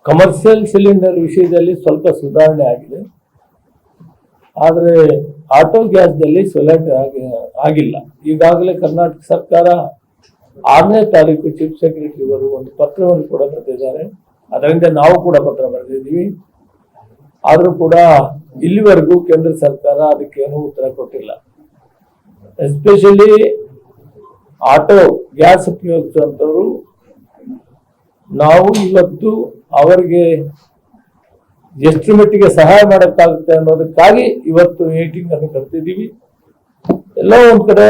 Commercial cylinder ವಿಷಯದಲ್ಲಿ ಸ್ವಲ್ಪ ಸುಧಾರಣೆ ಆಗಿದೆ, ಆದರೆ ಆಟೋ ಗ್ಯಾಸ್ದಲ್ಲಿ ಸುಧಾರಣೆ ಆಗಿಲ್ಲ. ಈಗಾಗಲೇ ಕರ್ನಾಟಕ ಸರ್ಕಾರ 6ನೇ ತಾರೀಕು ಚೀಫ್ ಸೆಕ್ರೆಟರಿ ಅವರು ಒಂದು ಪತ್ರವನ್ನು ಕೂಡ ಬರೆದಿದ್ದಾರೆ. ಅದರಿಂದ ನಾವು ಕೂಡ ಪತ್ರ ಬರೆದಿದ್ದೀವಿ. ಆದರೂ ಕೂಡ ಇಲ್ಲಿವರೆಗೂ ಕೇಂದ್ರ ಸರ್ಕಾರ ಅದಕ್ಕೇನು ಉತ್ತರ ಕೊಟ್ಟಿಲ್ಲ. ಎಸ್ಪೆಷಲಿ ಆಟೋ ಗ್ಯಾಸ್ ಉಪಯೋಗಿಸುವಂಥವ್ರು ನಾವು ಇವತ್ತು ಅವರಿಗೆ ಎಷ್ಟು ಮಟ್ಟಿಗೆ ಸಹಾಯ ಮಾಡೋಕ್ಕಾಗುತ್ತೆ ಅನ್ನೋದಕ್ಕಾಗಿ ಇವತ್ತು ಮೀಟಿಂಗ್ ಅನ್ನು ಕರೆದಿದ್ದೀವಿ. ಎಲ್ಲ ಒಂದ್ ಕಡೆ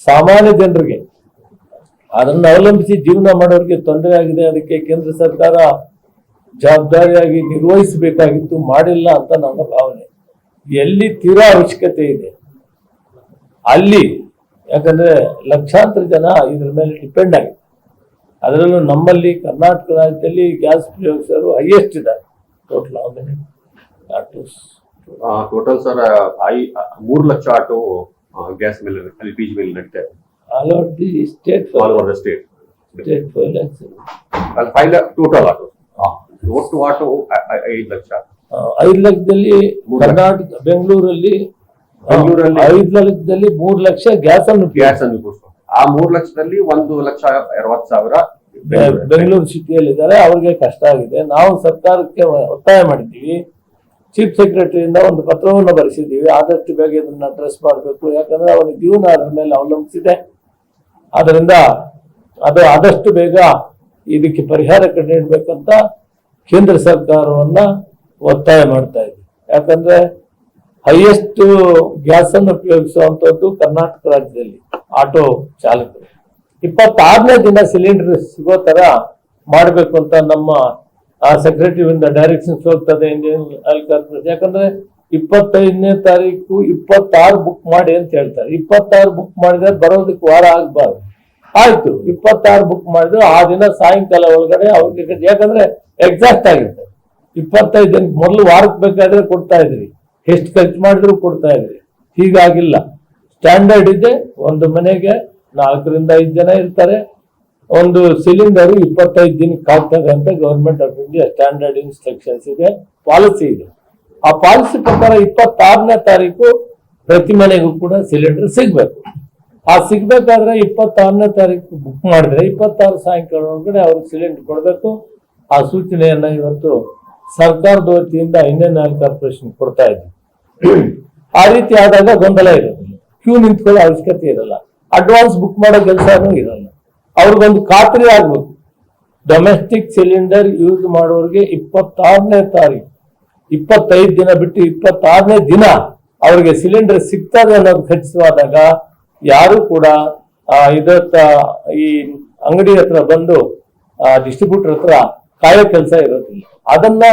ಸಾಮಾನ್ಯ ಜನರಿಗೆ ಅದನ್ನು ಅವಲಂಬಿಸಿ ಜೀವನ ಮಾಡೋರಿಗೆ ತೊಂದರೆ ಆಗಿದೆ. ಅದಕ್ಕೆ ಕೇಂದ್ರ ಸರ್ಕಾರ ಜವಾಬ್ದಾರಿಯಾಗಿ ನಿರ್ವಹಿಸಬೇಕಾಗಿತ್ತು, ಮಾಡಿಲ್ಲ ಅಂತ ನನ್ನ ಭಾವನೆ. ಎಲ್ಲಿ ತೀರಾ ಅವಶ್ಯಕತೆ ಇದೆ ಅಲ್ಲಿ, ಯಾಕಂದ್ರೆ ಲಕ್ಷಾಂತರ ಜನ ಇದ್ರ ಮೇಲೆ ಡಿಪೆಂಡ್ ಆಗಿದೆ. ಅದರಲ್ಲೂ ನಮ್ಮಲ್ಲಿ ಕರ್ನಾಟಕ ರಾಜ್ಯದಲ್ಲಿ ಗ್ಯಾಸ್ ಉಪಯೋಗಿಸೋರು ಹೈಯೆಸ್ಟ್ ಇದ್ದಾರೆ. Total sir 3 lakh auto gas ಮೇಲೆ LPG ಮೇಲೆ ನಡೀತಾ ಇದೆ. All over the state. All over the state. State 5 lakhs. 5 lakh total auto. ಒಟ್ಟು ಆಟೋ 5 ಲಕ್ಷ. 5 ಲಕ್ಷದಲ್ಲಿ ಕರ್ನಾಟಕ ಬೆಂಗಳೂರಲ್ಲಿ 5 ಲಕ್ಷದಲ್ಲಿ 3 ಲಕ್ಷ ಗ್ಯಾಸ್ ಅನ್ನು ಆ 3 ಲಕ್ಷದಲ್ಲಿ 1,60,000 ಬೆಂಗಳೂರು ಸಿಟಿಯಲ್ಲಿ ಇದ್ದಾರೆ. ಅವ್ರಿಗೆ ಕಷ್ಟ ಆಗಿದೆ. ನಾವು ಸರ್ಕಾರಕ್ಕೆ ಒತ್ತಾಯ ಮಾಡಿದ್ದೀವಿ. ಚೀಫ್ ಸೆಕ್ರೆಟರಿಯಿಂದ ಒಂದು ಪತ್ರವನ್ನು ಬರೆಸಿದ್ದೀವಿ. ಆದಷ್ಟು ಬೇಗ ಇದನ್ನ ಅಡ್ರೆಸ್ ಮಾಡಬೇಕು, ಯಾಕಂದ್ರೆ ಅವನ ಜೀವನ ಅದರ ಮೇಲೆ ಅವಲಂಬಿಸಿದೆ. ಅದರಿಂದ ಅದು ಆದಷ್ಟು ಬೇಗ ಇದಕ್ಕೆ ಪರಿಹಾರ ಕಂಡುಹಿಡಬೇಕಂತ ಕೇಂದ್ರ ಸರ್ಕಾರವನ್ನ ಒತ್ತಾಯ ಮಾಡ್ತಾ ಇದ್ದೀವಿ. ಯಾಕಂದ್ರೆ ಹೈಯೆಸ್ಟ್ ಗ್ಯಾಸ್ ಅನ್ನು ಉಪಯೋಗಿಸುವಂತದ್ದು ಕರ್ನಾಟಕ ರಾಜ್ಯದಲ್ಲಿ ಆಟೋ ಚಾಲಕರು. 26ನೇ ದಿನ ಸಿಲಿಂಡರ್ ಸಿಗೋ ತರ ಮಾಡಬೇಕು ಅಂತ ನಮ್ಮ ಸೆಕ್ರೆಟರಿಯಿಂದ ಡೈರೆಕ್ಷನ್ಸ್ ಹೋಗ್ತದೆ ಇಂಡಿಯನ್ ಆಯಿಲ್ ಕಾರ್ಪೊರೇಷನ್. ಯಾಕಂದ್ರೆ 25ನೇ ತಾರೀಕು 26 ಬುಕ್ ಮಾಡಿ ಅಂತ ಹೇಳ್ತಾರೆ. 26 ಬುಕ್ ಮಾಡಿದ್ರೆ ಬರೋದಕ್ಕೆ ವಾರ ಆಗ್ಬಾರ್ದು. ಆಯ್ತು, 26 ಬುಕ್ ಮಾಡಿದ್ರು ಆ ದಿನ ಸಾಯಂಕಾಲ ಒಳಗಡೆ ಅವ್ರಿಗೆ, ಯಾಕಂದ್ರೆ ಎಕ್ಸಾಕ್ಟ್ ಆಗಿರ್ತದೆ. 25 ದಿನ ಮೊದಲು ವಾರಕ್ಕೆ ಬೇಕಾದ್ರೆ ಕೊಡ್ತಾ ಇದ್ರಿ, ಎಷ್ಟು ಖರ್ಚು ಮಾಡಿದ್ರು ಕೊಡ್ತಾ ಇದ್ರಿ. ಹೀಗಾಗಿಲ್ಲ. ಸ್ಟ್ಯಾಂಡರ್ಡ್ ಇದೆ. ಒಂದು ಮನೆಗೆ 4 ರಿಂದ 5 ಜನ ಇರ್ತಾರೆ. ಒಂದು ಸಿಲಿಂಡರ್ 25 ದಿನಕ್ಕೆ ಆಗ್ತದೆ ಅಂತ government of India standard instructions ಇದೆ, ಪಾಲಿಸಿ ಇದೆ. ಆ ಪಾಲಿಸಿ ಪ್ರಕಾರ 26ನೇ ತಾರೀಕು ಪ್ರತಿ ಮನೆಗೂ ಕೂಡ ಸಿಲಿಂಡರ್ ಸಿಗ್ಬೇಕು. ಆ ಸಿಗ್ಬೇಕಾದ್ರೆ 26ನೇ ತಾರೀಕು ಬುಕ್ ಮಾಡಿದ್ರೆ 26 ಸಾಯಂಕಾಲ ಒಳಗಡೆ ಅವ್ರಿಗೆ ಸಿಲಿಂಡರ್ ಕೊಡಬೇಕು. ಆ ಸೂಚನೆಯನ್ನ ಇವತ್ತು ಸರ್ಕಾರದ ವತಿಯಿಂದ ಇಂಡಿಯನ್ ಆಯಿಲ್ ಕಾರ್ಪೊರೇಷನ್ ಕೊಡ್ತಾ ಇದೆ. ಆ ರೀತಿ ಆದಾಗ ಗೊಂದಲ ಇರೋದಿಲ್ಲ, ಕ್ಯೂ ನಿಂತ್ಕೊಳ್ಳೋ ಅವಶ್ಯಕತೆ ಇರಲ್ಲ, ಅಡ್ವಾನ್ಸ್ ಬುಕ್ ಮಾಡೋ ಕೆಲಸನೂ ಇರಲ್ಲ. ಅವ್ರಿಗೊಂದು ಖಾತ್ರಿ ಆಗ್ಬೇಕು. ಡೊಮೆಸ್ಟಿಕ್ ಸಿಲಿಂಡರ್ ಯೂಸ್ ಮಾಡೋರಿಗೆ 26ನೇ ತಾರೀಕು 25 ದಿನ ಬಿಟ್ಟು 26ನೇ ದಿನ ಅವ್ರಿಗೆ ಸಿಲಿಂಡರ್ ಸಿಗ್ತದೆ ಅನ್ನೋದು ಖಚಿತವಾದಾಗ ಯಾರು ಕೂಡ ಈ ಅಂಗಡಿ ಹತ್ರ ಬಂದು ಡಿಸ್ಟ್ರಿಬ್ಯೂಟರ್ ಹತ್ರ ಕಾಯೋ ಕೆಲಸ ಇರೋದಿಲ್ಲ. ಅದನ್ನ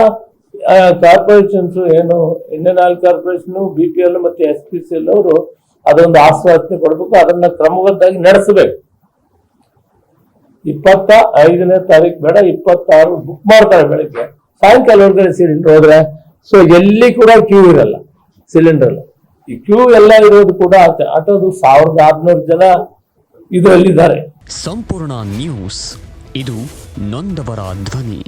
ಕಾರ್ಪೊರೇಷನ್ಸ್ ಏನು ಇಂಡಿಯನ್ ಆಯಿಲ್ ಕಾರ್ಪೊರೇಷನ್, BPL ಮತ್ತೆ SPCL ಅವರು ಅದೊಂದು ಆಶ್ವಾಸನೆ ಕೊಡ್ಬೇಕು. ಅದನ್ನ ಕ್ರಮಬದ್ಧವಾಗಿ ನಡೆಸಬೇಕು. 25ನೇ ತಾರೀಕು ಬೇಡ, 26 ಬುಕ್ ಮಾಡ್ತಾರೆ ಬೆಳಿಗ್ಗೆ, ಸಾಯಂಕಾಲ ಒಳಗಡೆ ಸಿಲಿಂಡರ್ ಹೋದ್ರೆ ಸೊ ಎಲ್ಲಿ ಕೂಡ ಕ್ಯೂ ಇರಲ್ಲ ಸಿಲಿಂಡರ್. ಈ ಕ್ಯೂ ಎಲ್ಲ ಇರೋದು ಕೂಡ ಆಟೋದು 1600 ಜನ ಇದರಲ್ಲಿದ್ದಾರೆ. ಸಂಪೂರ್ಣ ನ್ಯೂಸ್, ಇದು ನೊಂದವರ ಧ್ವನಿ.